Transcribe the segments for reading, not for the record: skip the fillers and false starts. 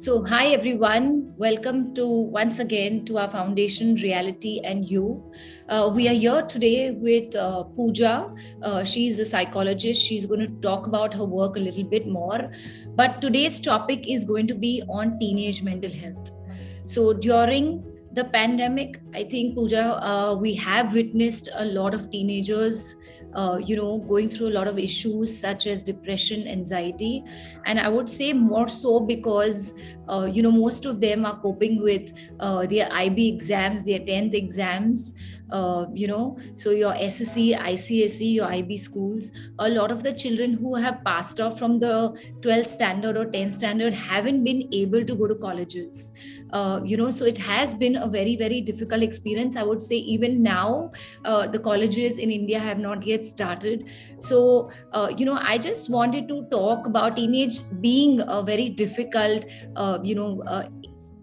So, hi everyone. Welcome to once again to our foundation, Reality and You. We are here today with Pooja. She's a psychologist. She's going to talk about her work a little bit more. But today's topic is going to be on teenage mental health. So, during the pandemic, I think, Pooja, we have witnessed a lot of teenagers going through a lot of issues such as depression, anxiety, and I would say more so because most of them are coping with their IB exams, their 10th exams. So your SSC, ICSE, your IB schools, a lot of the children who have passed off from the 12th standard or 10th standard haven't been able to go to colleges. So it has been a very, very difficult experience. I would say even now, the colleges in India have not yet started. So, I just wanted to talk about teenage being a very difficult,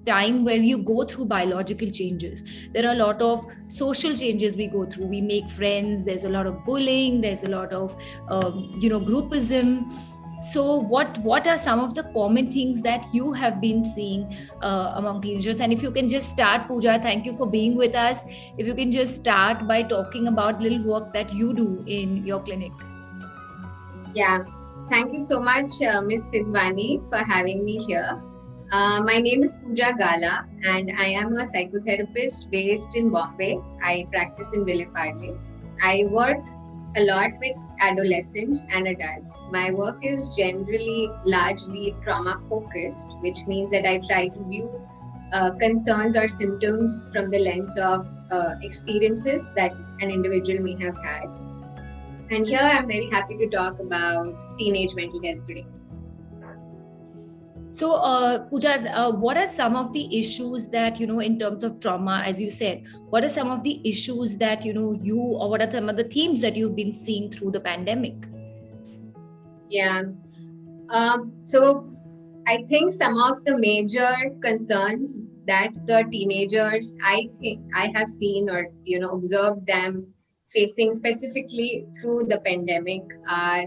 time where you go through biological changes. There are a lot of social changes we go through. We make friends, there's a lot of bullying, there's a lot of groupism. So what are some of the common things that you have been seeing among teenagers? And if you can just start, Pooja, thank you for being with us. If you can just start by talking about little work that you do in your clinic. Yeah, thank you so much, Ms. Sidwani, for having me here. My name is Pooja Gala, and I am a psychotherapist based in Bombay. I practice in Villeparle. I work a lot with adolescents and adults. My work is generally largely trauma focused, which means that I try to view concerns or symptoms from the lens of experiences that an individual may have had. And here I'm very happy to talk about teenage mental health today. So, Pooja, what are some of the issues that, in terms of trauma, as you said, what are some of the issues that, or what are some of the themes that you've been seeing through the pandemic? Yeah. So I think some of the major concerns that the teenagers, I think I have seen or, observed them facing specifically through the pandemic are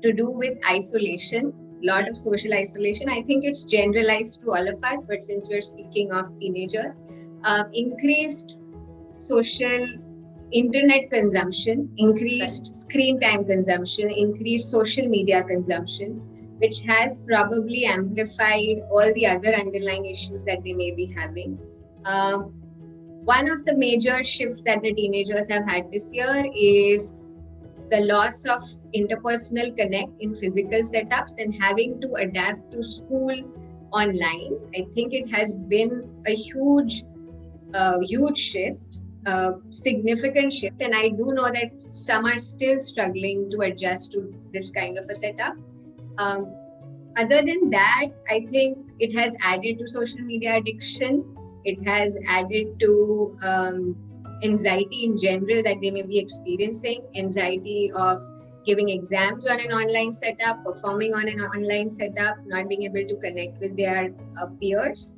to do with isolation, lot of social isolation. I think it's generalized to all of us, but since we're speaking of teenagers, increased social internet consumption, increased screen time consumption, increased social media consumption, which has probably amplified all the other underlying issues that they may be having. One of the major shifts that the teenagers have had this year is the loss of interpersonal connect in physical setups and having to adapt to school online. I think it has been a huge shift, significant shift, and I do know that some are still struggling to adjust to this kind of a setup. Other than that, I think it has added to social media addiction. It has added to anxiety in general that they may be experiencing, anxiety of giving exams on an online setup, performing on an online setup, not being able to connect with their peers.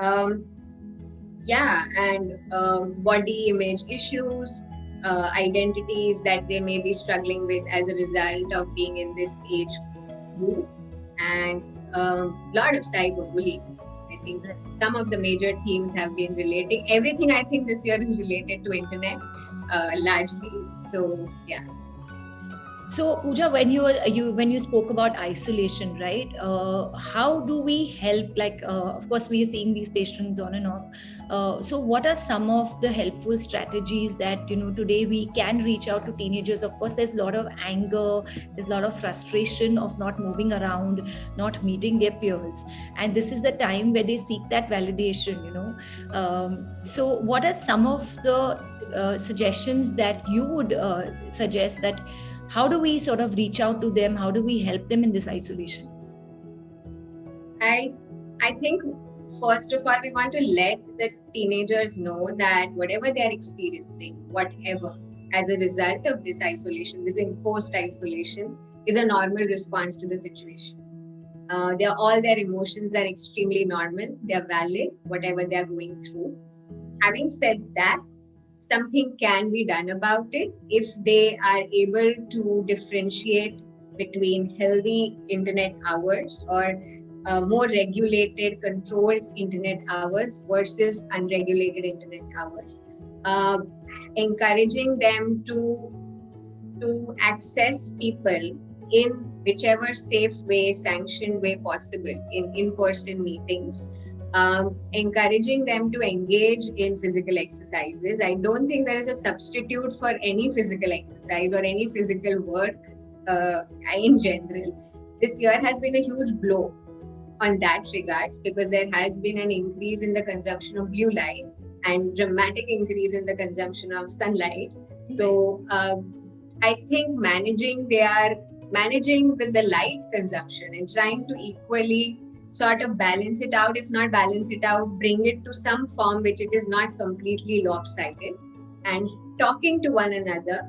And body image issues, identities that they may be struggling with as a result of being in this age group, and a lot of cyberbullying. I think some of the major themes have been relating. Everything I think this year is related to internet, largely. So yeah. So, Pooja, when you spoke about isolation, right? How do we help? Like, of course, we are seeing these patients on and off. So, what are some of the helpful strategies that today we can reach out to teenagers? Of course, there's a lot of anger, there's a lot of frustration of not moving around, not meeting their peers, and this is the time where they seek that validation. So, what are some of the suggestions that you would suggest that? How do we sort of reach out to them? How do we help them in this isolation? I think first of all we want to let the teenagers know that whatever they are experiencing, whatever, as a result of this isolation, this imposed isolation, is a normal response to the situation. All their emotions are extremely normal. They are valid, whatever they are going through. Having said that, something can be done about it if they are able to differentiate between healthy internet hours or more regulated, controlled internet hours versus unregulated internet hours. Encouraging them to access people in whichever safe way, sanctioned way possible in in-person meetings. Encouraging them to engage in physical exercises. I don't think there is a substitute for any physical exercise or any physical work in general. This year has been a huge blow on that regards, because there has been an increase in the consumption of blue light and dramatic increase in the consumption of sunlight. So I think managing the light consumption and trying to equally sort of balance it out, if not balance it out, bring it to some form which it is not completely lopsided, and talking to one another.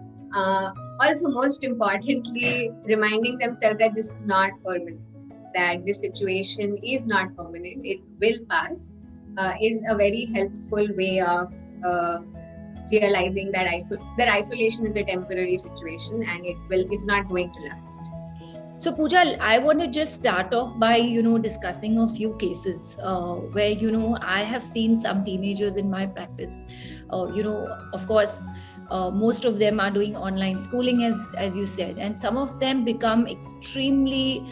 Also, most importantly, reminding themselves that this is not permanent, that this situation is not permanent, it will pass, is a very helpful way of realizing that isolation is a temporary situation and is not going to last. So Pooja, I want to just start off by, discussing a few cases where, I have seen some teenagers in my practice. Of course, most of them are doing online schooling, as you said, and some of them become extremely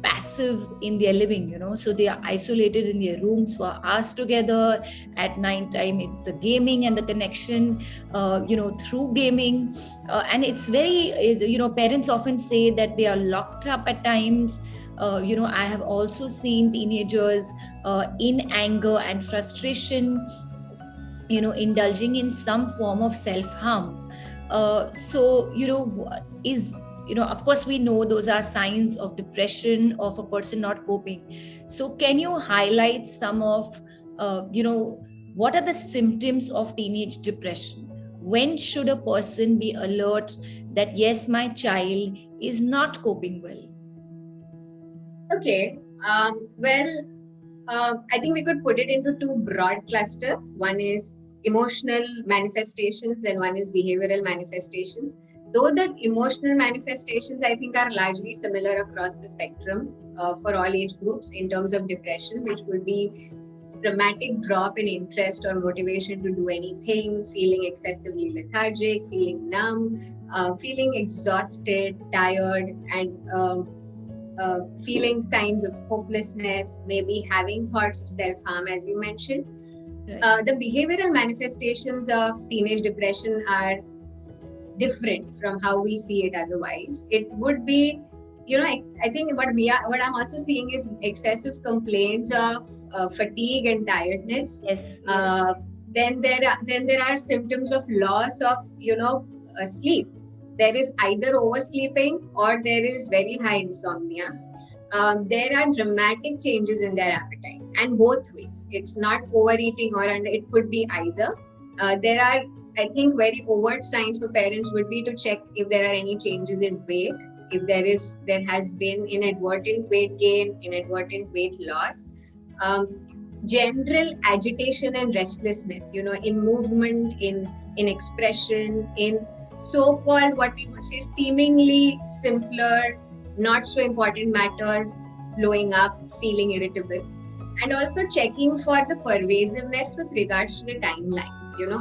passive in their living, so they are isolated in their rooms for hours together. At night time, it's the gaming and the connection, through gaming, and it's very, parents often say that they are locked up at times. I have also seen teenagers in anger and frustration, indulging in some form of self-harm. Of course, we know those are signs of depression, of a person not coping. So can you highlight some of, what are the symptoms of teenage depression? When should a person be alert that, yes, my child is not coping well? Okay. I think we could put it into two broad clusters. One is emotional manifestations and one is behavioral manifestations. Though the emotional manifestations, I think, are largely similar across the spectrum for all age groups in terms of depression, which would be dramatic drop in interest or motivation to do anything, feeling excessively lethargic, feeling numb, feeling exhausted, tired, and feeling signs of hopelessness, maybe having thoughts of self-harm, as you mentioned. Right. The behavioral manifestations of teenage depression are different from how we see it otherwise. It would be, I think what I'm also seeing is excessive complaints of fatigue and tiredness. Yes. Then there are symptoms of loss of sleep. There is either oversleeping or there is very high insomnia. There are dramatic changes in their appetite, and both ways. It's not overeating it could be either. There are, I think, very overt signs for parents would be to check if there are any changes in weight, if there has been inadvertent weight gain, inadvertent weight loss. General agitation and restlessness, in movement, in expression, in so-called what we would say seemingly simpler, not so important matters blowing up, feeling irritable. And also checking for the pervasiveness with regards to the timeline,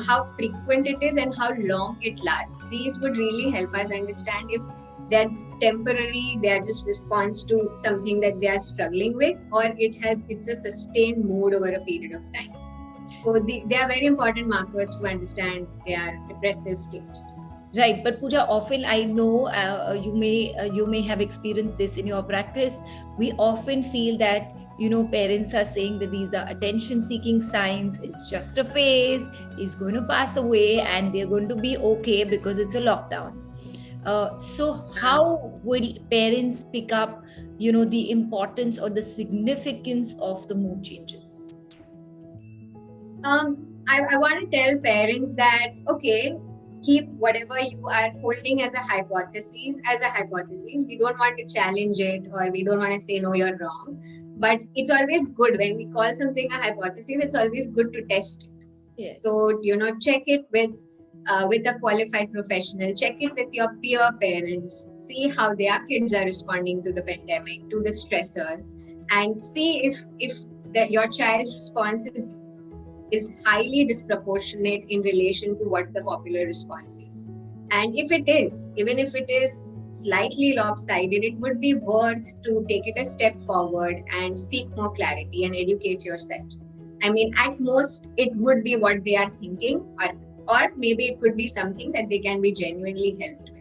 how frequent it is and how long it lasts. These would really help us understand if they're temporary, they are just response to something that they are struggling with, or it's a sustained mood over a period of time. So they are very important markers to understand their depressive states. Right, but Pooja, often I know you may have experienced this in your practice. We often feel that parents are saying that these are attention-seeking signs. It's just a phase. It's going to pass away, and they're going to be okay because it's a lockdown. So, how will parents pick up, the importance or the significance of the mood changes? I want to tell parents that keep whatever you are holding as a hypothesis. We don't want to challenge it, or we don't want to say, no, you're wrong. But it's always good when we call something a hypothesis, it's always good to test it. Yes. So, check it with a qualified professional, check it with your peer parents, see how their kids are responding to the pandemic, to the stressors. and see if your child's response is highly disproportionate in relation to what the popular response is. And if it is, even if it is slightly lopsided, it would be worth to take it a step forward and seek more clarity and educate yourselves. I mean, at most, it would be what they are thinking, or maybe it could be something that they can be genuinely helped with.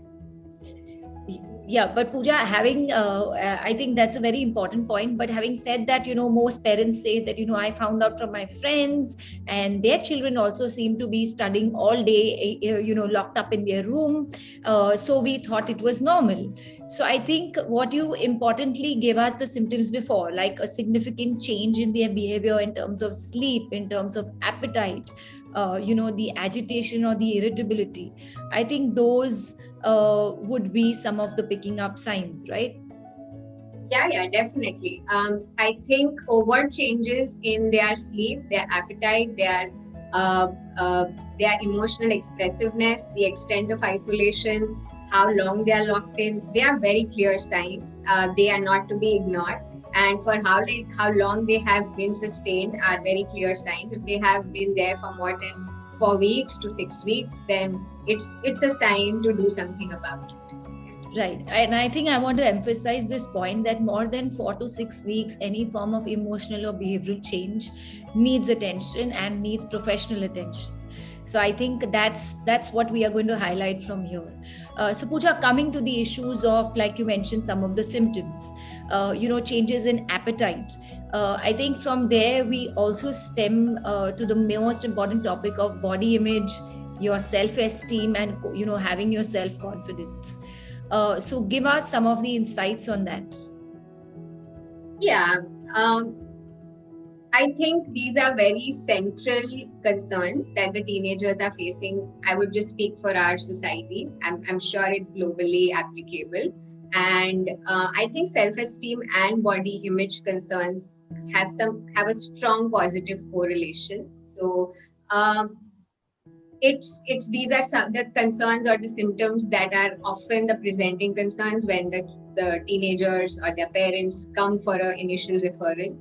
Yeah, but Pooja, having I think that's a very important point. But having said that, most parents say that, I found out from my friends, and their children also seem to be studying all day, locked up in their room. So we thought it was normal. So I think what you importantly gave us the symptoms before, like a significant change in their behavior in terms of sleep, in terms of appetite, the agitation or the irritability. I think those would be some of the picking up signs, right? Yeah, definitely. I think overt changes in their sleep, their appetite, uh, their emotional expressiveness, the extent of isolation, how long they are locked in, they are very clear signs. They are not to be ignored. And for how long they have been sustained are very clear signs. If they have been there for more than 4 weeks to 6 weeks, then it's a sign to do something about it. Right. And I think I want to emphasize this point that more than 4 to 6 weeks, any form of emotional or behavioral change needs attention and needs professional attention. So I think that's what we are going to highlight from here. So Pooja, coming to the issues of, like you mentioned, some of the symptoms, changes in appetite. I think from there we also stem to the most important topic of body image, your self-esteem, and having your self-confidence. So give us some of the insights on that. Yeah, I think these are very central concerns that the teenagers are facing. I would just speak for our society. I'm sure it's globally applicable. And I think self-esteem and body image concerns have a strong positive correlation. So um, it's these are some the concerns or the symptoms that are often the presenting concerns when the teenagers or their parents come for an initial referral.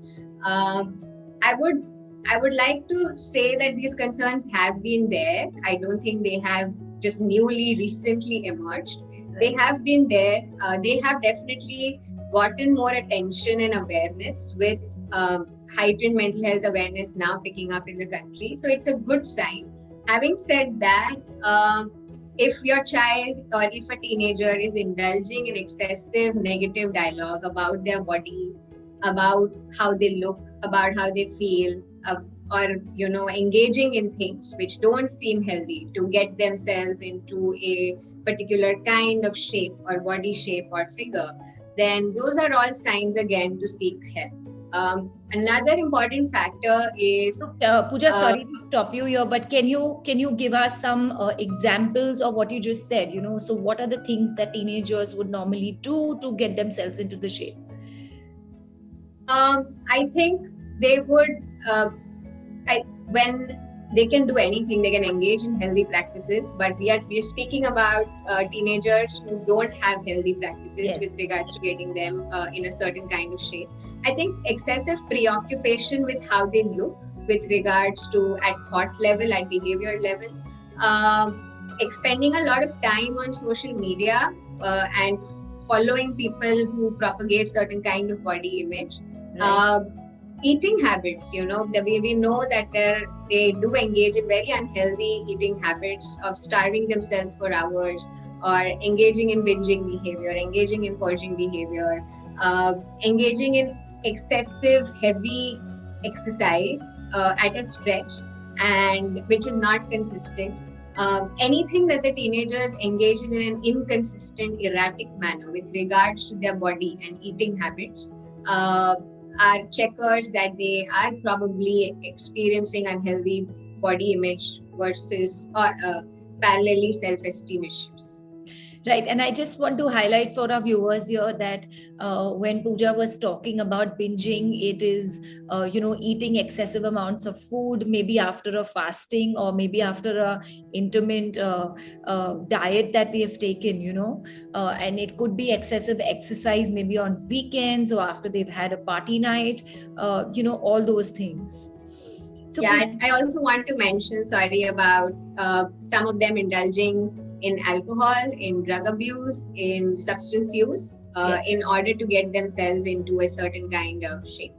um, i would I would like to say that these concerns have been there. I don't think they have just newly recently emerged. They have been there. They have definitely gotten more attention and awareness with heightened mental health awareness now picking up in the country, so it's a good sign. Having said that, if your child or if a teenager is indulging in excessive negative dialogue about their body, about how they look, about how they feel, or engaging in things which don't seem healthy to get themselves into a particular kind of shape or body shape or figure, then those are all signs again to seek help. Another important factor is Pooja, sorry to stop you here, but can you give us some examples of what you just said? So what are the things that teenagers would normally do to get themselves into the shape? I think they would, when they can do anything, they can engage in healthy practices. But we are speaking about teenagers who don't have healthy practices with regards to getting them in a certain kind of shape. I think excessive preoccupation with how they look, with regards to at thought level, at behavior level, expending a lot of time on social media and following people who propagate certain kind of body image. Right. Eating habits, we know that they do engage in very unhealthy eating habits of starving themselves for hours, or engaging in binging behavior, engaging in purging behavior, engaging in excessive heavy exercise at a stretch, and which is not consistent. Anything that the teenagers engage in an inconsistent, erratic manner with regards to their body and eating habits are checkers that they are probably experiencing unhealthy body image versus or parallelly self-esteem issues. Right. And I just want to highlight for our viewers here that when Pooja was talking about binging, it is, eating excessive amounts of food, maybe after a fasting or maybe after a intermittent diet that they have taken, and it could be excessive exercise, maybe on weekends or after they've had a party night, all those things. So yeah, I also want to mention, sorry, about some of them indulging in alcohol, in drug abuse, in substance use, in order to get themselves into a certain kind of shape.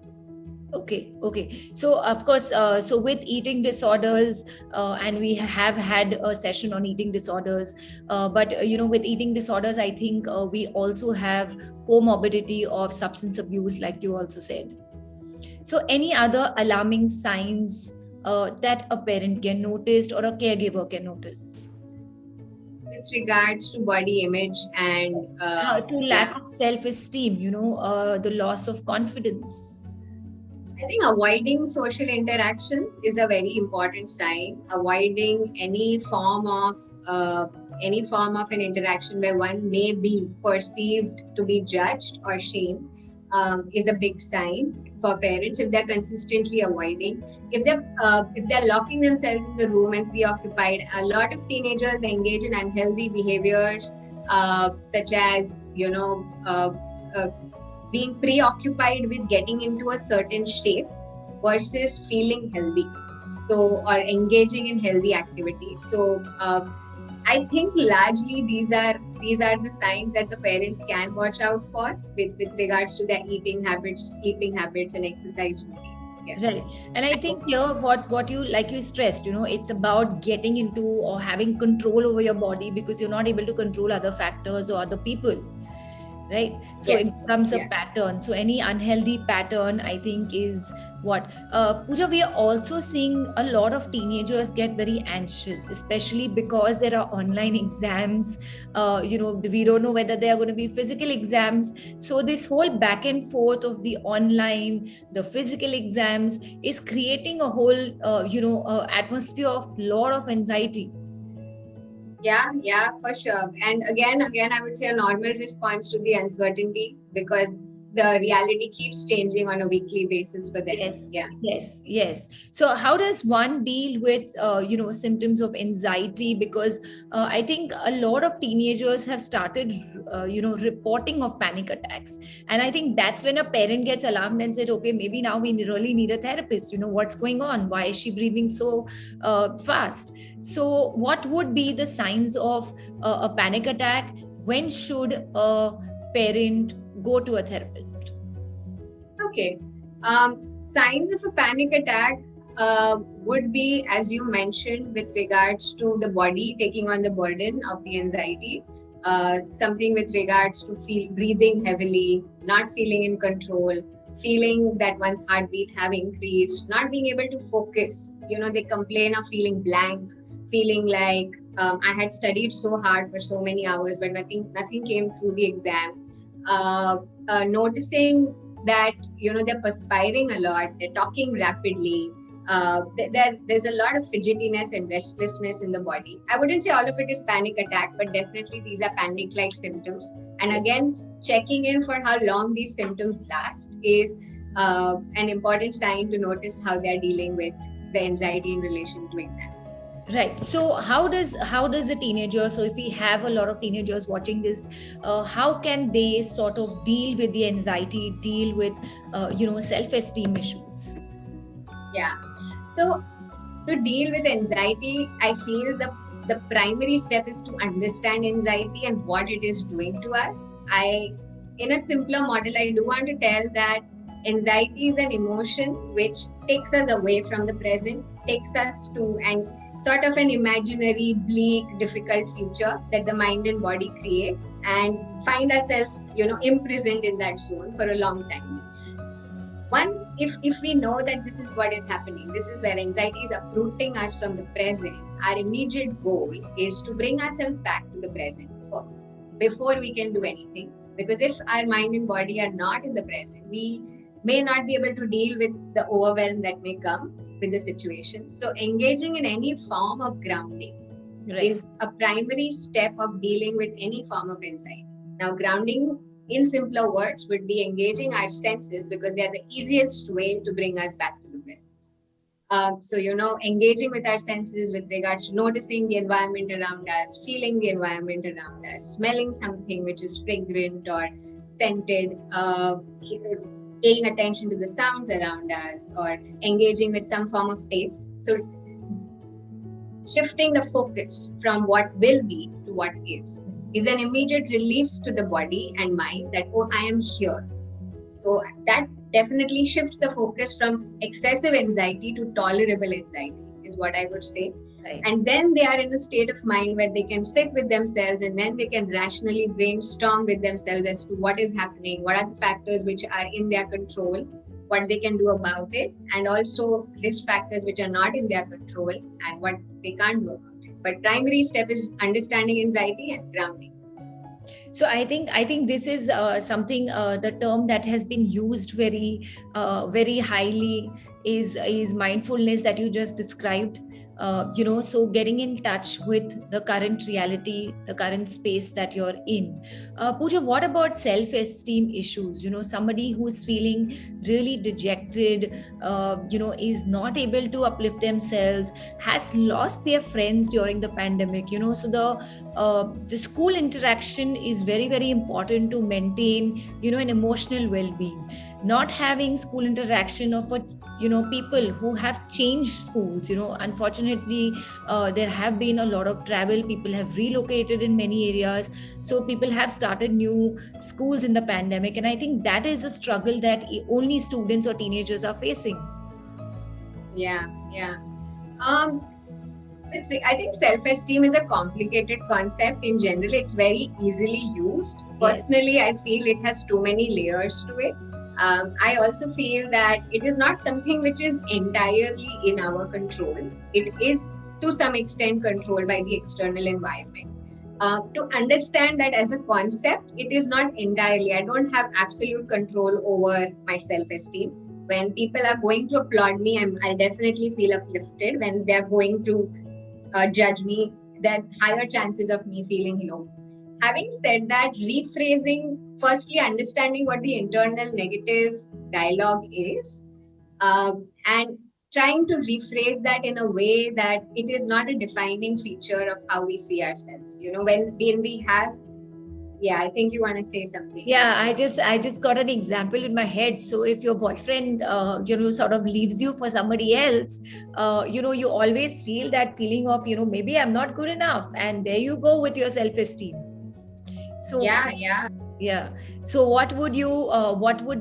Okay. So of course, so with eating disorders, and we have had a session on eating disorders, but with eating disorders, I think we also have comorbidity of substance abuse, like you also said. So any other alarming signs that a parent can notice or a caregiver can notice? With regards to body image and To lack of self-esteem, the loss of confidence. I think avoiding social interactions is a very important sign. Avoiding any form of an interaction where one may be perceived to be judged or shamed is a big sign for parents. If they're consistently avoiding, if they're locking themselves in the room and preoccupied, a lot of teenagers engage in unhealthy behaviors, such as being preoccupied with getting into a certain shape versus feeling healthy, so, or engaging in healthy activities. So I think largely these are the signs that the parents can watch out for with regards to their eating habits, sleeping habits, and exercise routine. Yeah. Right. And I think here what you, like you stressed, it's about getting into or having control over your body, because you're not able to control other factors or other people. Right. So Yes. it becomes a pattern. So any unhealthy pattern, I think, is what Pooja, we are also seeing a lot of teenagers get very anxious, especially because there are online exams. We don't know whether they are going to be physical exams. So this whole back and forth of the online, the physical exams is creating a whole atmosphere of lot of anxiety. Yeah, for sure. And again, I would say a normal response to the uncertainty, because the reality keeps changing on a weekly basis for them. Yes. So how does one deal with symptoms of anxiety? Because I think a lot of teenagers have started reporting of panic attacks, and I think that's when a parent gets alarmed and said, okay, maybe now we really need a therapist. What's going on? Why is she breathing so fast? So what would be the signs of a panic attack? When should a parent go to a therapist? Okay. Signs of a panic attack would be, as you mentioned, with regards to the body taking on the burden of the anxiety. Something with regards to breathing heavily, not feeling in control, feeling that one's heartbeat have increased, not being able to focus. They complain of feeling blank, feeling like I had studied so hard for so many hours, but nothing came through the exam. Noticing that they're perspiring a lot, they're talking rapidly, there's a lot of fidgetiness and restlessness in the body. I wouldn't say all of it is panic attack, but definitely these are panic like symptoms. And again, checking in for how long these symptoms last is an important sign to notice how they're dealing with the anxiety in relation to exams. Right. So how does the teenager, so if we have a lot of teenagers watching this, how can they sort of deal with the anxiety, deal with self-esteem issues? Yeah. So to deal with anxiety, I feel the primary step is to understand anxiety and what it is doing to us. In a simpler model, I do want to tell that anxiety is an emotion which takes us away from the present, takes us to and sort of an imaginary, bleak, difficult future that the mind and body create, and find ourselves, imprisoned in that zone for a long time. Once, if we know that this is what is happening, this is where anxiety is uprooting us from the present, our immediate goal is to bring ourselves back to the present first, before we can do anything. Because if our mind and body are not in the present, we may not be able to deal with the overwhelm that may come with the situation. So engaging in any form of grounding, Right. is a primary step of dealing with any form of anxiety. Now, grounding, in simpler words, would be engaging our senses because they are the easiest way to bring us back to the present. So, engaging with our senses with regards to noticing the environment around us, feeling the environment around us, smelling something which is fragrant or scented, paying attention to the sounds around us, or engaging with some form of taste. So, shifting the focus from what will be to what is an immediate relief to the body and mind that, oh, I am here. So that definitely shifts the focus from excessive anxiety to tolerable anxiety, is what I would say. Right. And then they are in a state of mind where they can sit with themselves and then they can rationally brainstorm with themselves as to what is happening, what are the factors which are in their control, what they can do about it, and also list factors which are not in their control and what they can't do about it. But primary step is understanding anxiety and grounding. So I think this is something, the term that has been used very highly is mindfulness that you just described. So getting in touch with the current reality, the current space that you're in. Pooja, what about self-esteem issues? Somebody who's feeling really dejected, is not able to uplift themselves, has lost their friends during the pandemic. So the school interaction is very, very important to maintain an emotional well-being. Not having school interaction of a people who have changed schools, unfortunately, there have been a lot of travel, people have relocated in many areas, so people have started new schools in the pandemic, and I think that is a struggle that only students or teenagers are facing. Yeah. I think self-esteem is a complicated concept in general. It's very easily used. Personally, I feel it has too many layers to it. I also feel that it is not something which is entirely in our control. It is to some extent controlled by the external environment. To understand that as a concept, it is not entirely. I don't have absolute control over my self-esteem. When people are going to applaud me, I'll definitely feel uplifted. When they're going to judge me, there are higher chances of me feeling low. Having said that, rephrasing, firstly, understanding what the internal negative dialogue is, and trying to rephrase that in a way that it is not a defining feature of how we see ourselves. When we have, yeah, I think you want to say something. Yeah, I just got an example in my head. So if your boyfriend sort of leaves you for somebody else, you always feel that feeling of maybe I'm not good enough, and there you go with your self-esteem. So yeah. So what would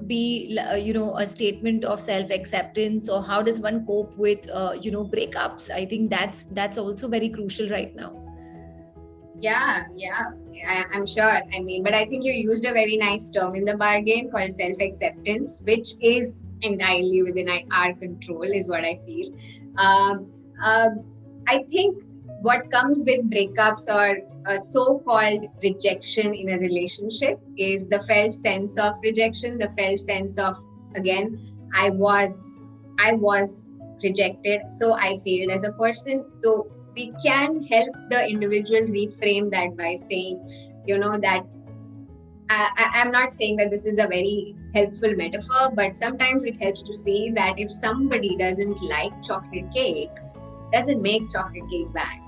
be a statement of self-acceptance, or how does one cope with breakups? I think that's also very crucial right now. Yeah, I'm sure. But I think you used a very nice term in the bargain called self-acceptance, which is entirely within our control, is what I feel. I think what comes with breakups or a so-called rejection in a relationship is the felt sense of rejection, the felt sense of, again, I was rejected, so I failed as a person. So we can help the individual reframe that by saying, that I'm not saying that this is a very helpful metaphor, but sometimes it helps to see that if somebody doesn't like chocolate cake, doesn't make chocolate cake bad.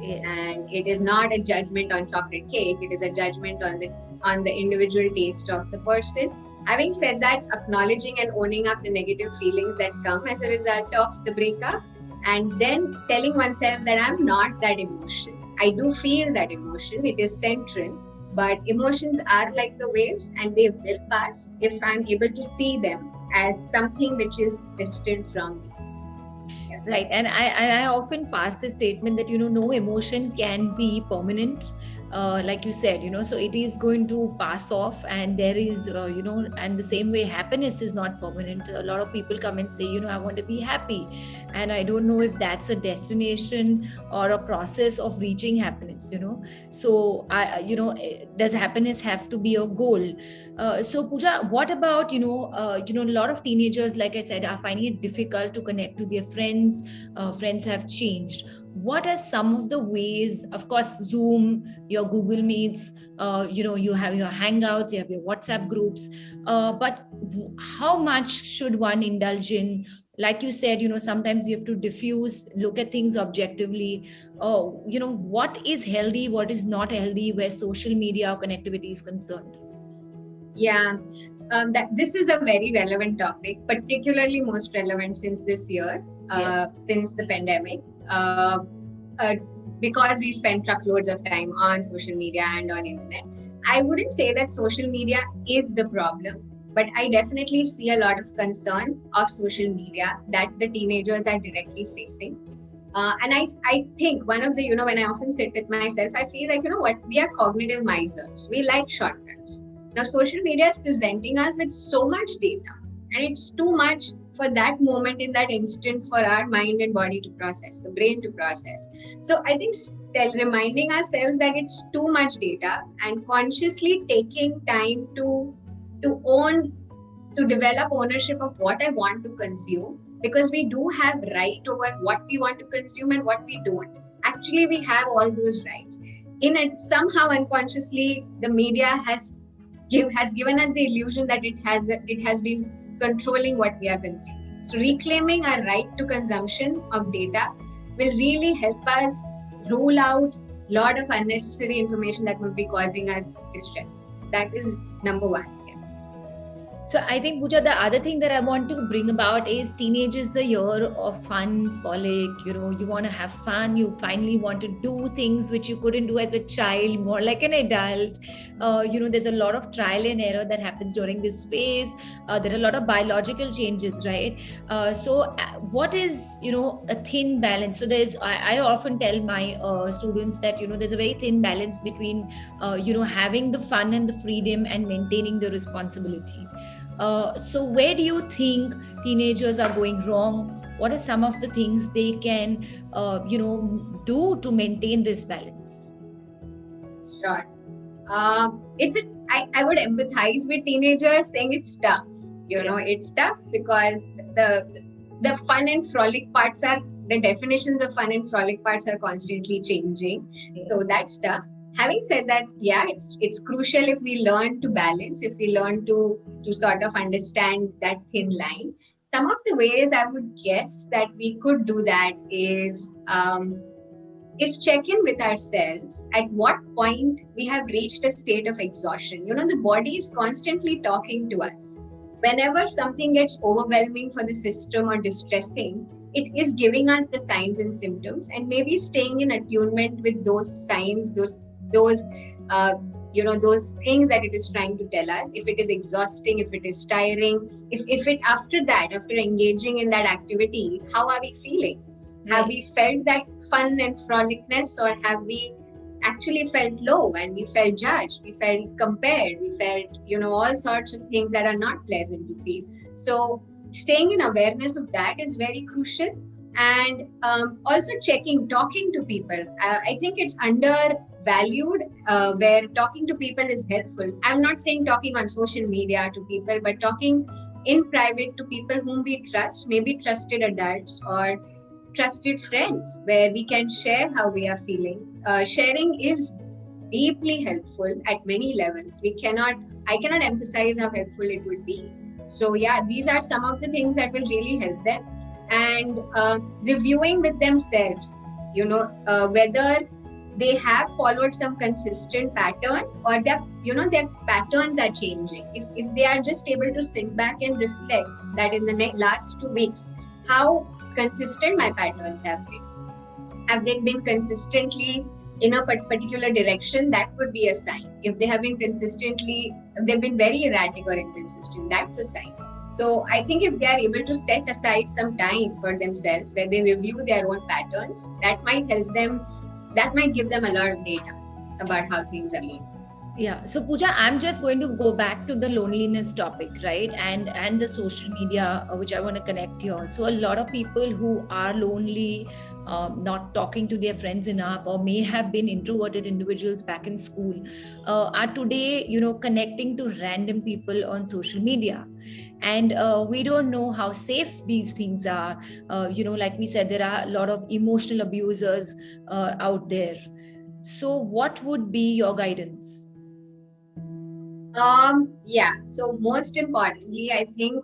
Yes. And it is not a judgment on chocolate cake, it is a judgment on the individual taste of the person. Having said that, acknowledging and owning up the negative feelings that come as a result of the breakup, and then telling oneself that I'm not that emotion. I do feel that emotion, it is central, but emotions are like the waves and they will pass if I'm able to see them as something which is distant from me. Yeah. Right. And I often pass the statement that no emotion can be permanent. Like you said, so it is going to pass off, and there is and the same way happiness is not permanent. A lot of people come and say, I want to be happy, and I don't know if that's a destination or a process of reaching happiness. So does happiness have to be a goal? So Pooja, what about a lot of teenagers, like I said, are finding it difficult to connect to their friends. Friends have changed. what are some of the ways? Of course, Zoom, your Google Meets, you have your Hangouts, you have your WhatsApp groups, but how much should one indulge in? Like you said, sometimes you have to diffuse, look at things objectively. What is healthy, what is not healthy where social media or connectivity is concerned? Yeah, this is a very relevant topic, particularly most relevant since this year, since the pandemic, uh, because we spend truckloads of time on social media and on internet. I wouldn't say that social media is the problem, but I definitely see a lot of concerns of social media that the teenagers are directly facing. And I think one of the, when I often sit with myself, I feel like, what, we are cognitive misers. We like shortcuts. Now, social media is presenting us with so much data, and it's too much for that moment in that instant for our mind and body to process, the brain to process. So I think reminding ourselves that it's too much data and consciously taking time to develop ownership of what I want to consume, because we do have right over what we want to consume and what we don't. Actually, we have all those rights. In it, somehow unconsciously, the media has given us the illusion that it has been controlling what we are consuming. So reclaiming our right to consumption of data will really help us rule out a lot of unnecessary information that would be causing us distress. That is number one. So I think, Pooja, the other thing that I want to bring about is teenage is the year of fun, frolic. You want to have fun. You finally want to do things which you couldn't do as a child, more like an adult. There's a lot of trial and error that happens during this phase. There are a lot of biological changes, right? What is, a thin balance? So I often tell my students that, there's a very thin balance between, having the fun and the freedom and maintaining the responsibility. So where do you think teenagers are going wrong? What are some of the things they can, do to maintain this balance? Sure. I would empathize with teenagers saying it's tough. It's tough because the fun and frolic parts the definitions of fun and frolic parts are constantly changing. Yeah. So that's tough. Having said that, yeah, it's crucial if we learn to balance, if we learn to sort of understand that thin line. Some of the ways I would guess that we could do that is check in with ourselves at what point we have reached a state of exhaustion. The body is constantly talking to us. Whenever something gets overwhelming for the system or distressing, it is giving us the signs and symptoms, and maybe staying in attunement with those signs, those things that it is trying to tell us. If it is exhausting, if it is tiring, if it after engaging in that activity, how are we feeling? Right. Have we felt that fun and frolicness, or have we actually felt low and we felt judged, we felt compared, we felt all sorts of things that are not pleasant to feel? So staying in awareness of that is very crucial. And also talking to people. I think it's undervalued where talking to people is helpful. I'm not saying talking on social media to people, but talking in private to people whom we trust, maybe trusted adults or trusted friends, where we can share how we are feeling. Sharing is deeply helpful at many levels. I cannot emphasize how helpful it would be. So yeah, these are some of the things that will really help them. And reviewing with themselves, whether they have followed some consistent pattern, or their patterns are changing. If they are just able to sit back and reflect that in the last 2 weeks, how consistent my patterns have been. Have they been consistently in a particular direction? That would be a sign. If they have been they've been very erratic or inconsistent, that's a sign. So I think if they are able to set aside some time for themselves where they review their own patterns, that might help them, that might give them a lot of data about how things are going. Yeah. So Pooja, I'm just going to go back to the loneliness topic, right? And the social media, which I want to connect here. So a lot of people who are lonely, not talking to their friends enough, or may have been introverted individuals back in school, are today, connecting to random people on social media. And we don't know how safe these things are. Like we said, there are a lot of emotional abusers out there. So what would be your guidance? Yeah. So most importantly, I think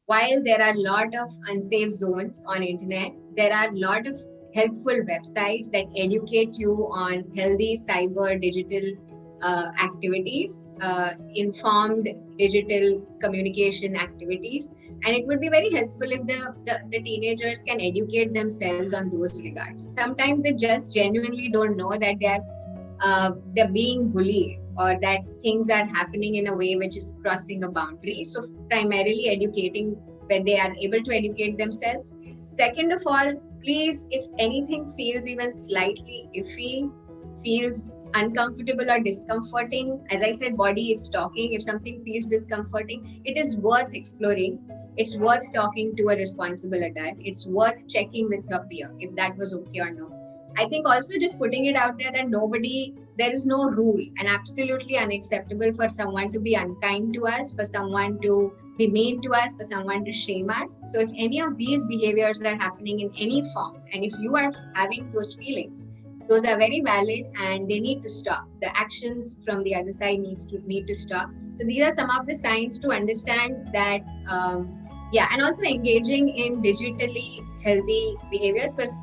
while there are a lot of unsafe zones on internet, there are a lot of helpful websites that educate you on healthy cyber digital activities, informed digital communication activities. And it would be very helpful if the teenagers can educate themselves on those regards. Sometimes they just genuinely don't know that they're being bullied, or that things are happening in a way which is crossing a boundary. So primarily educating, when they are able to educate themselves. Second of all, please, if anything feels even slightly iffy, feels uncomfortable or discomforting, as I said, body is talking. If something feels discomforting, it is worth exploring. It's worth talking to a responsible adult. It's worth checking with your peer if that was okay or not. I think also just putting it out there that there is no rule, and absolutely unacceptable for someone to be unkind to us, for someone to be mean to us, for someone to shame us. So if any of these behaviors are happening in any form, and if you are having those feelings, those are very valid and they need to stop. The actions from the other side need to stop. So these are some of the signs to understand that. Yeah, and also engaging in digitally healthy behaviors, because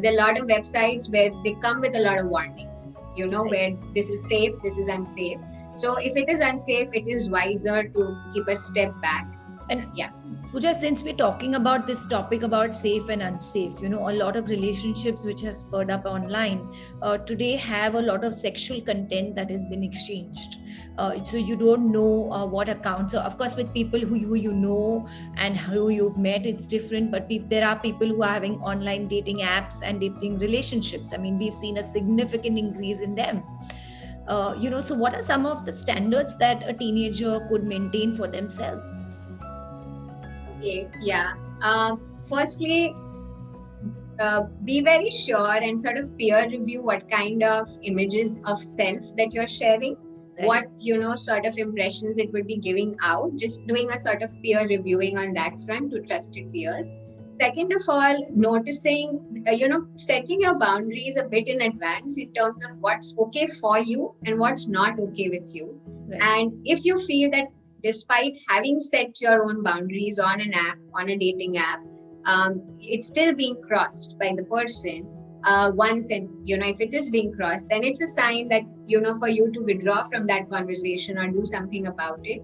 there are a lot of websites where they come with a lot of warnings, where this is safe, this is unsafe. So if it is unsafe, it is wiser to keep a step back. And yeah, Pooja, since we're talking about this topic about safe and unsafe, a lot of relationships which have spurred up online today have a lot of sexual content that has been exchanged. So you don't know what accounts. So of course, with people who you know and who you've met, it's different. But there are people who are having online dating apps and dating relationships. I mean, we've seen a significant increase in them. So what are some of the standards that a teenager could maintain for themselves? okay, yeah. Firstly, be very sure and sort of peer review what kind of images of self that you're sharing, Right. what sort of impressions it would be giving out. Just doing a sort of peer reviewing on that front to trusted peers. Second of all, noticing, setting your boundaries a bit in advance in terms of what's okay for you and what's not okay with you. Right. And if you feel that despite having set your own boundaries on an app, on a dating app, it's still being crossed by the person once, and if it is being crossed, then it's a sign that for you to withdraw from that conversation or do something about it.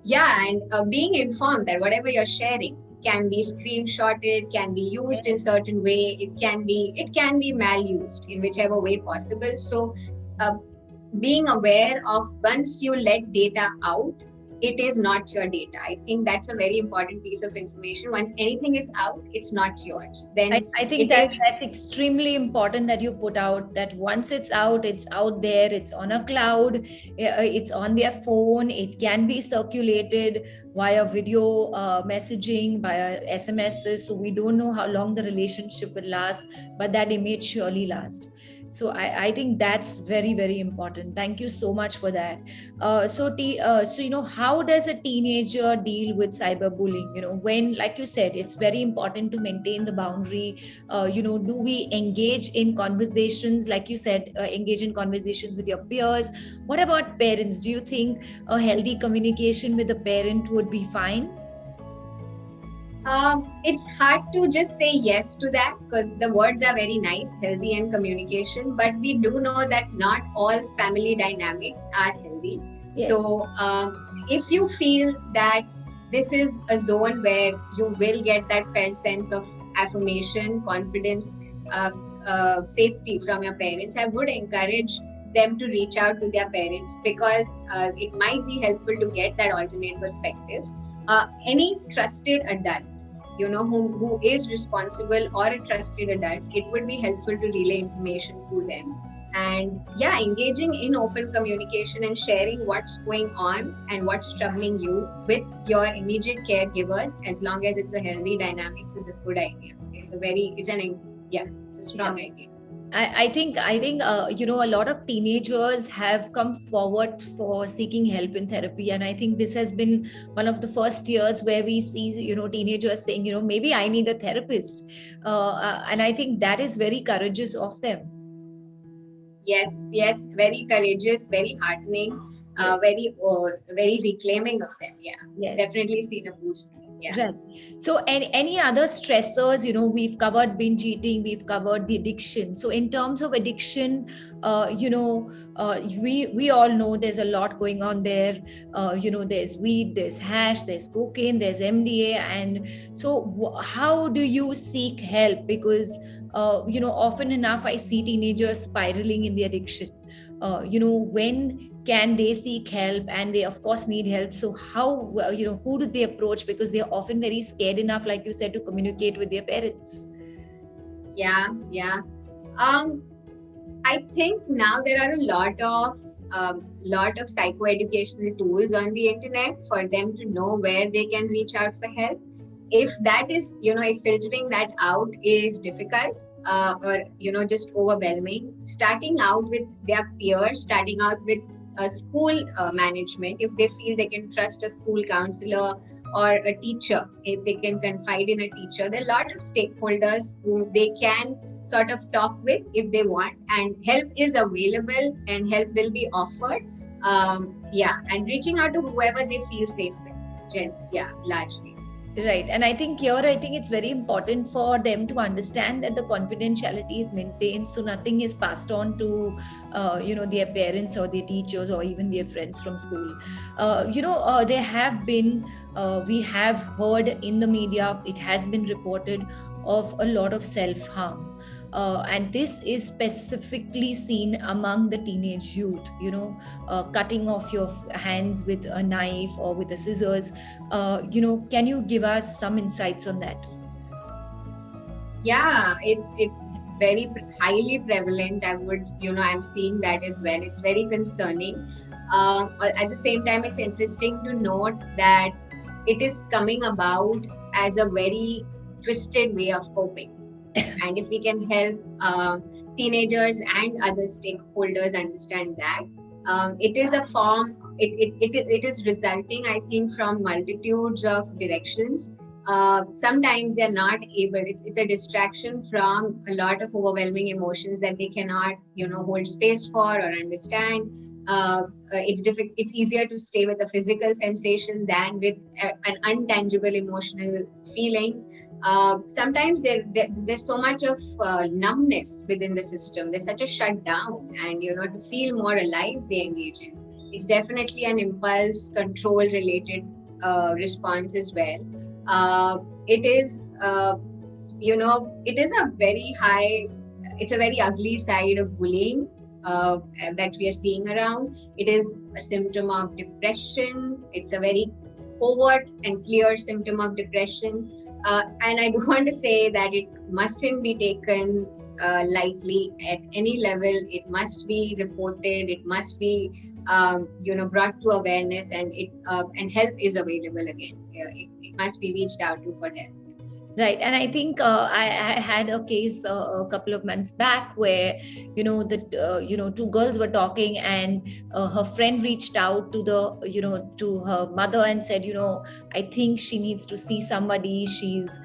Yeah, and being informed that whatever you're sharing can be screenshotted, can be used in certain way, it can be malused in whichever way possible. So uh, being aware of, once you let data out, it is not your data. I think that's a very important piece of information. Once anything is out, it's not yours. Then I think it is. that's extremely important that you put out that once it's out there, it's on a cloud, it's on their phone, it can be circulated via video messaging, via SMSs. So we don't know how long the relationship will last, but that image surely lasts. So I think that's very, very important. Thank you so much for that. How does a teenager deal with cyberbullying? When, like you said, it's very important to maintain the boundary. Do we engage in conversations, like you said, engage in conversations with your peers? What about parents? Do you think a healthy communication with a parent would be fine? It's hard to just say yes to that, because the words are very nice, healthy and communication, but we do know that not all family dynamics are healthy. Yes. So if you feel that this is a zone where you will get that felt sense of affirmation, confidence, safety from your parents, I would encourage them to reach out to their parents, because it might be helpful to get that alternate perspective. Any trusted adult, who is responsible, or a trusted adult, it would be helpful to relay information through them. And yeah, engaging in open communication and sharing what's going on and what's troubling you with your immediate caregivers, as long as it's a healthy dynamics, is a good idea. It's a strong idea. I think a lot of teenagers have come forward for seeking help in therapy, and I think this has been one of the first years where we see teenagers saying, maybe I need a therapist, and I think that is very courageous of them. Yes, very courageous, very heartening, Yes. very reclaiming of them. Yeah, Yes. Definitely seen a boost. Yeah. Right. So, any other stressors? We've covered binge eating, we've covered the addiction. So, in terms of addiction, we all know there's a lot going on there. There's weed, there's hash, there's cocaine, there's MDA, and so how do you seek help? Because often enough I see teenagers spiraling in the addiction. When can they seek help? And they of course need help. So how, who do they approach? Because they're often very scared enough, like you said, to communicate with their parents. Yeah. I think now there are a lot of psychoeducational tools on the internet for them to know where they can reach out for help. If that is, if filtering that out is difficult, or just overwhelming, starting out with their peers, starting out with school management, if they feel they can trust a school counselor or a teacher, if they can confide in a teacher, there are a lot of stakeholders who they can sort of talk with if they want, and help is available and help will be offered. And reaching out to whoever they feel safe with, largely. Right. And I think it's very important for them to understand that the confidentiality is maintained. So nothing is passed on to, their parents or their teachers or even their friends from school. There have been, we have heard in the media, it has been reported of a lot of self-harm. And this is specifically seen among the teenage youth, cutting off your hands with a knife or with the scissors. Can you give us some insights on that? Yeah, it's very highly prevalent. I'm seeing that as well. It's very concerning. At the same time, it's interesting to note that it is coming about as a very twisted way of coping. And if we can help teenagers and other stakeholders understand that, it is a form, it is resulting, I think, from multitudes of directions. Sometimes they're not able, it's a distraction from a lot of overwhelming emotions that they cannot, hold space for or understand. It's easier to stay with a physical sensation than with an untangible emotional feeling. Sometimes there's so much of numbness within the system. There's such a shutdown, and to feel more alive, they engage in. It's definitely an impulse control related response as well. It is it's a very ugly side of bullying that we are seeing around. It is a symptom of depression. It's a very overt and clear symptom of depression. And I do want to say that it mustn't be taken lightly at any level. It must be reported. It must be, brought to awareness, and help is available again. It must be reached out to for help. Right. And I think I had a case a couple of months back where, two girls were talking, and her friend reached out to to her mother and said, I think she needs to see somebody. She's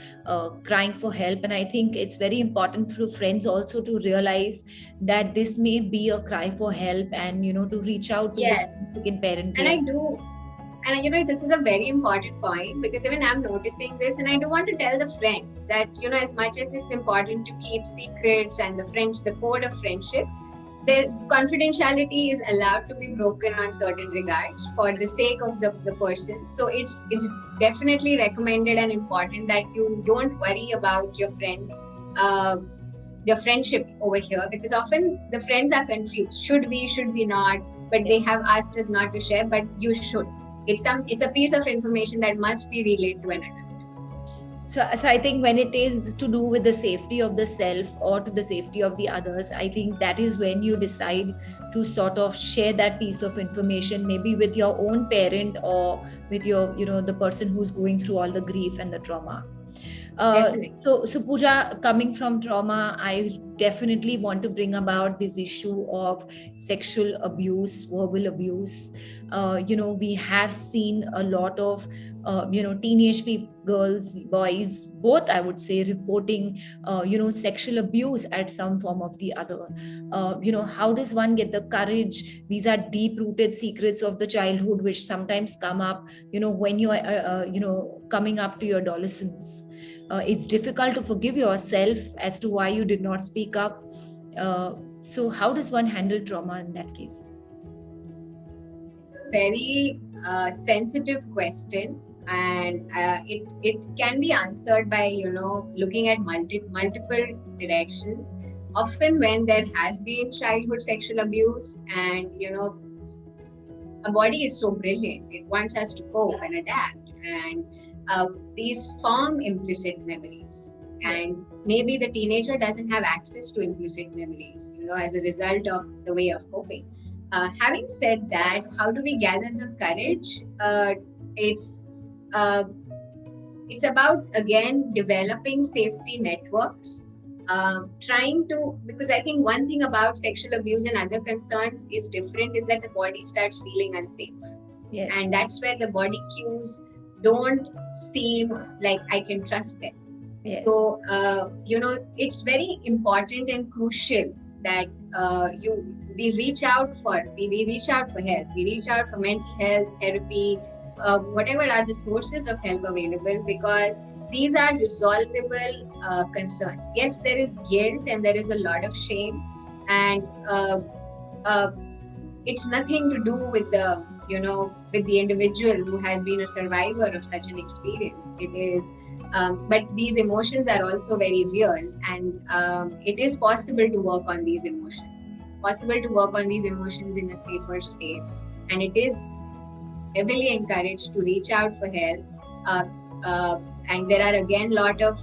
crying for help. And I think it's very important for friends also to realize that this may be a cry for help, and, to reach out to the significant parent. And I do. And this is a very important point, because even I'm noticing this, and I do want to tell the friends that, as much as it's important to keep secrets and the code of friendship, the confidentiality is allowed to be broken on certain regards for the sake of the person. So it's definitely recommended and important that you don't worry about your friend, your friendship over here, because often the friends are confused. Should we not? But they have asked us not to share, but you should. It's a piece of information that must be relayed to an adult. So I think when it is to do with the safety of the self or to the safety of the others, I think that is when you decide to sort of share that piece of information, maybe with your own parent or with your, the person who's going through all the grief and the trauma. Definitely. So Pooja, coming from trauma, I definitely want to bring about this issue of sexual abuse, verbal abuse. We have seen a lot of, teenage girls, boys, both, I would say, reporting, sexual abuse at some form of the other. How does one get the courage? These are deep-rooted secrets of the childhood, which sometimes come up, when you are, coming up to your adolescence. It's difficult to forgive yourself as to why you did not speak up. So how does one handle trauma in that case? It's a very sensitive question, and it can be answered by looking at multiple directions. Often when there has been childhood sexual abuse, and a body is so brilliant, it wants us to cope and adapt, and these form implicit memories. And maybe the teenager doesn't have access to implicit memories, as a result of the way of coping. Having said that, how do we gather the courage? It's about, again, developing safety networks, trying to, because I think one thing about sexual abuse and other concerns is different, is that the body starts feeling unsafe. Yes. And that's where the body cues don't seem like I can trust them. Yes. So, it's very important and crucial that we reach out for help. We reach out for mental health therapy, whatever are the sources of help available, because these are resolvable concerns. Yes, there is guilt and there is a lot of shame, and it's nothing to do with the with the individual who has been a survivor of such an experience. It is, but these emotions are also very real, and it is possible to work on these emotions. It's possible to work on these emotions in a safer space, and it is heavily encouraged to reach out for help. And there are, again, lot of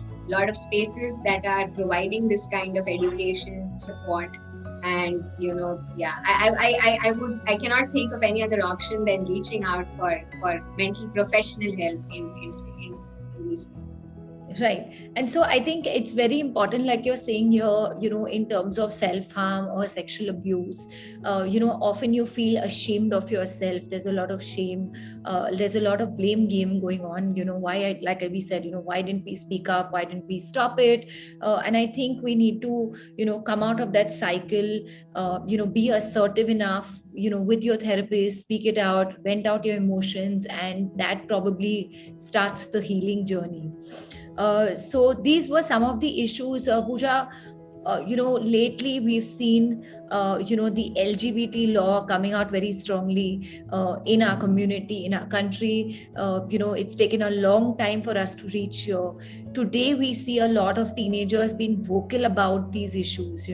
spaces that are providing this kind of education support. And I cannot think of any other option than reaching out for mental professional help in these cases. Right. And so I think it's very important, like you're saying here, in terms of self-harm or sexual abuse, often you feel ashamed of yourself. There's a lot of shame. There's a lot of blame game going on. Like we said, why didn't we speak up? Why didn't we stop it? And I think we need to, come out of that cycle, be assertive enough, with your therapist, speak it out, vent out your emotions, and that probably starts the healing journey. So these were some of the issues, Pooja. Lately we've seen, the LGBT law coming out very strongly in our community, in our country. It's taken a long time for us to reach here. Today, we see a lot of teenagers being vocal about these issues.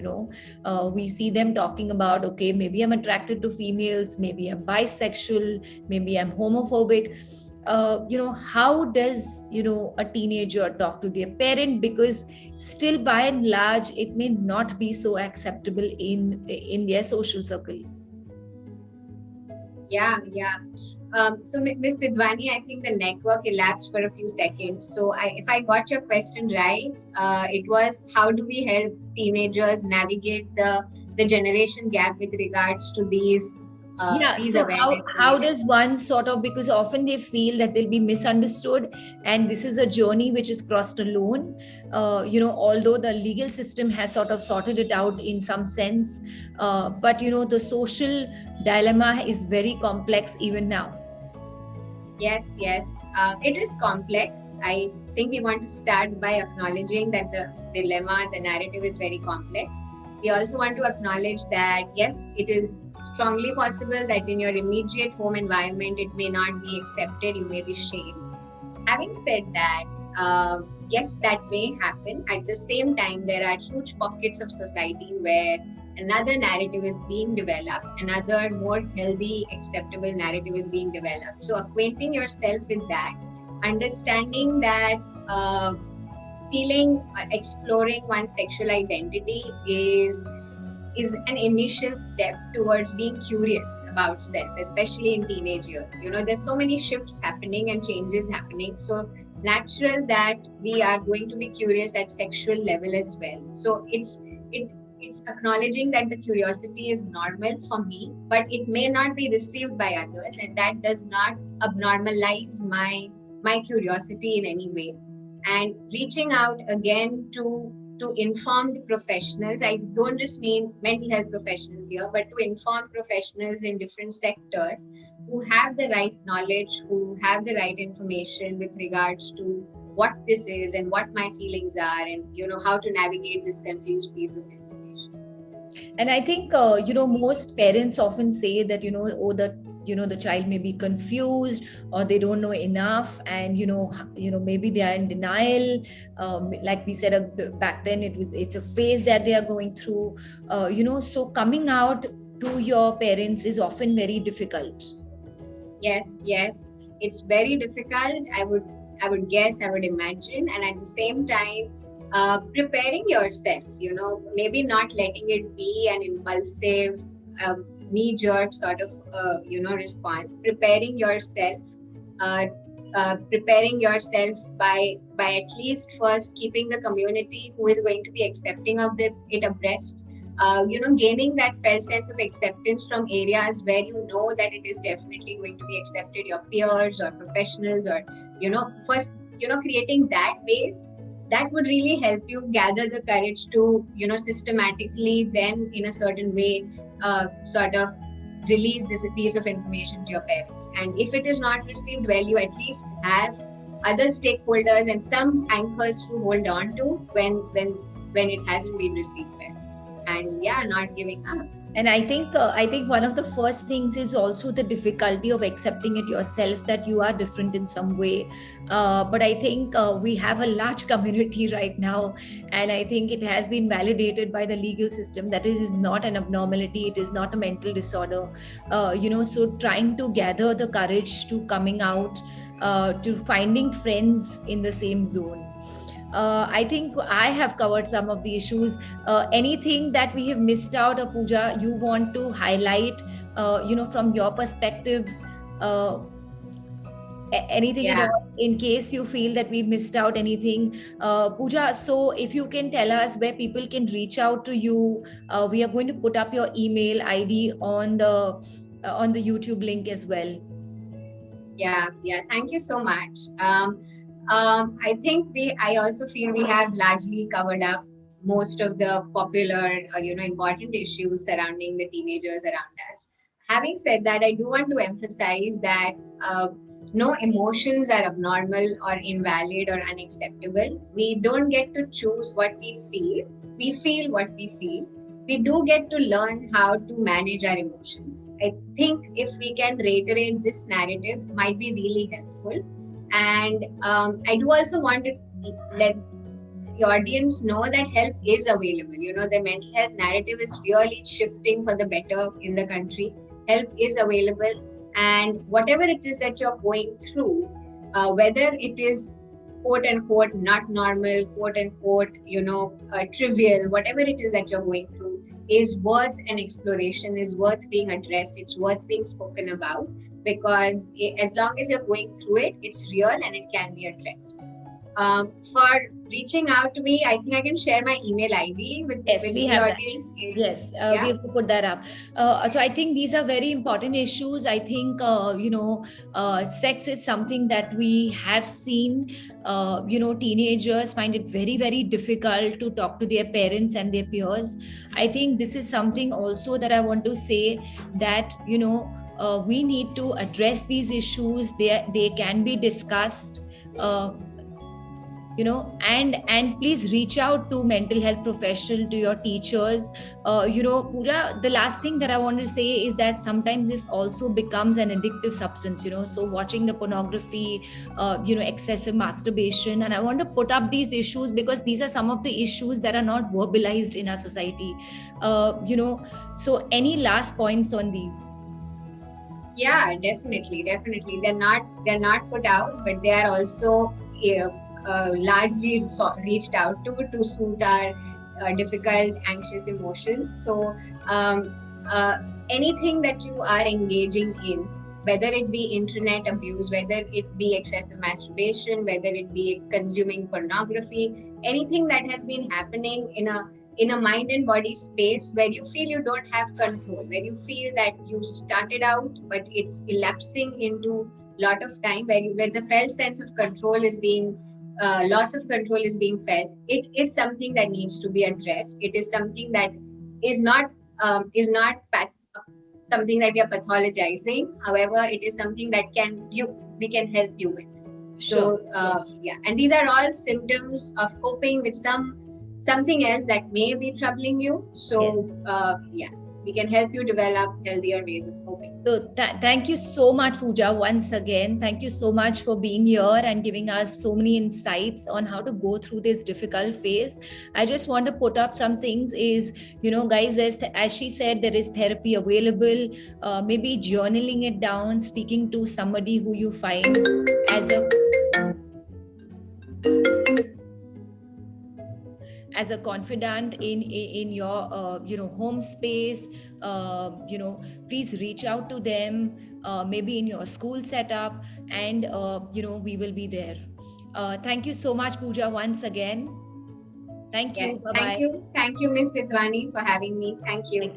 We see them talking about, okay, maybe I'm attracted to females, maybe I'm bisexual, maybe I'm homophobic. How does a teenager talk to their parent, because still by and large it may not be so acceptable in their social circle. So Ms. Sidhwani, I think the network elapsed for a few seconds. So if I got your question right, it was, how do we help teenagers navigate the generation gap with regards to these so how does one sort of, because often they feel that they'll be misunderstood, and this is a journey which is crossed alone, although the legal system has sort of sorted it out in some sense, but the social dilemma is very complex even now. Yes, it is complex. I think we want to start by acknowledging that the dilemma, the narrative is very complex. We also want to acknowledge that, yes, it is strongly possible that in your immediate home environment, it may not be accepted, you may be shamed. Having said that, yes, that may happen. At the same time, there are huge pockets of society where another narrative is being developed, another more healthy, acceptable narrative is being developed. So acquainting yourself with that, understanding that uh, exploring one's sexual identity is an initial step towards being curious about self, especially in teenage years. There's so many shifts happening and changes happening, so natural that we are going to be curious at sexual level as well. So it's acknowledging that the curiosity is normal for me, but it may not be received by others, and that does not abnormalize my curiosity in any way. And reaching out again to informed professionals. I don't just mean mental health professionals here, but to informed professionals in different sectors who have the right knowledge, who have the right information with regards to what this is and what my feelings are, and how to navigate this confused piece of information. And I think most parents often say that the child may be confused, or they don't know enough, and maybe they are in denial. Like we said back then, it's a phase that they are going through. So coming out to your parents is often very difficult. Yes, it's very difficult. I would guess, I would imagine, and at the same time, preparing yourself. Maybe not letting it be an impulsive, knee-jerk sort of response. Preparing yourself by at least first keeping the community who is going to be accepting of it abreast. Gaining that felt sense of acceptance from areas where that it is definitely going to be accepted, your peers or professionals, or first creating that base. That would really help you gather the courage to systematically then in a certain way sort of release this piece of information to your parents. And if it is not received well, you at least have other stakeholders and some anchors to hold on to when it hasn't been received well. And not giving up. And I think one of the first things is also the difficulty of accepting it yourself, that you are different in some way. But I think we have a large community right now, and I think it has been validated by the legal system that it is not an abnormality, it is not a mental disorder. So trying to gather the courage to coming out, to finding friends in the same zone. I think I have covered some of the issues. Anything that we have missed out, Pooja, you want to highlight, from your perspective, anything in case you feel that we missed out anything, Pooja. So if you can tell us where people can reach out to you, we are going to put up your email ID on the YouTube link as well. Thank you so much. I also feel we have largely covered up most of the popular, important issues surrounding the teenagers around us. Having said that, I do want to emphasize that no emotions are abnormal or invalid or unacceptable. We don't get to choose what we feel. We feel what we feel. We do get to learn how to manage our emotions. I think if we can reiterate this narrative, might be really helpful. And I do also want to let the audience know that help is available. The mental health narrative is really shifting for the better in the country. Help is available, and whatever it is that you're going through, whether it is quote unquote not normal, quote unquote trivial, whatever it is that you're going through is worth an exploration, is worth being addressed, it's worth being spoken about, because as long as you're going through it, it's real and it can be addressed. For reaching out to me, I think I can share my email ID with the audience. Yes, we have to put that up. So I think these are very important issues. I think, sex is something that we have seen. Teenagers find it very, very difficult to talk to their parents and their peers. I think this is something also that I want to say, that, we need to address these issues. They can be discussed. And please reach out to mental health professional, to your teachers. Pooja, the last thing that I want to say is that sometimes this also becomes an addictive substance, so watching the pornography, excessive masturbation. And I want to put up these issues because these are some of the issues that are not verbalized in our society. So any last points on these? Yeah, definitely. They're not put out, but they are also largely reached out to soothe our difficult, anxious emotions. So, um, anything that you are engaging in, whether it be internet abuse, whether it be excessive masturbation, whether it be consuming pornography, anything that has been happening in a mind and body space where you feel you don't have control, where you feel that you started out but it's elapsing into lot of time, where the felt sense of control is being loss of control is being felt. It is something that needs to be addressed. It is something that is not something that we are pathologizing. However, it is something that we can help you with. Sure. So yeah, and these are all symptoms of coping with something else that may be troubling you. So yeah, we can help you develop healthier ways of coping. So thank you so much, Pooja, once again. Thank you so much for being here and giving us so many insights on how to go through this difficult phase. I just want to put up some things is, guys, as she said, there is therapy available. Maybe journaling it down, speaking to somebody who you find as a confidant in your home space. Please reach out to them, maybe in your school setup, and we will be there. Thank you so much, Pooja, once again. Thank you. Yes, Bye-bye. thank you, Miss Sidwani, for having me. Thank you.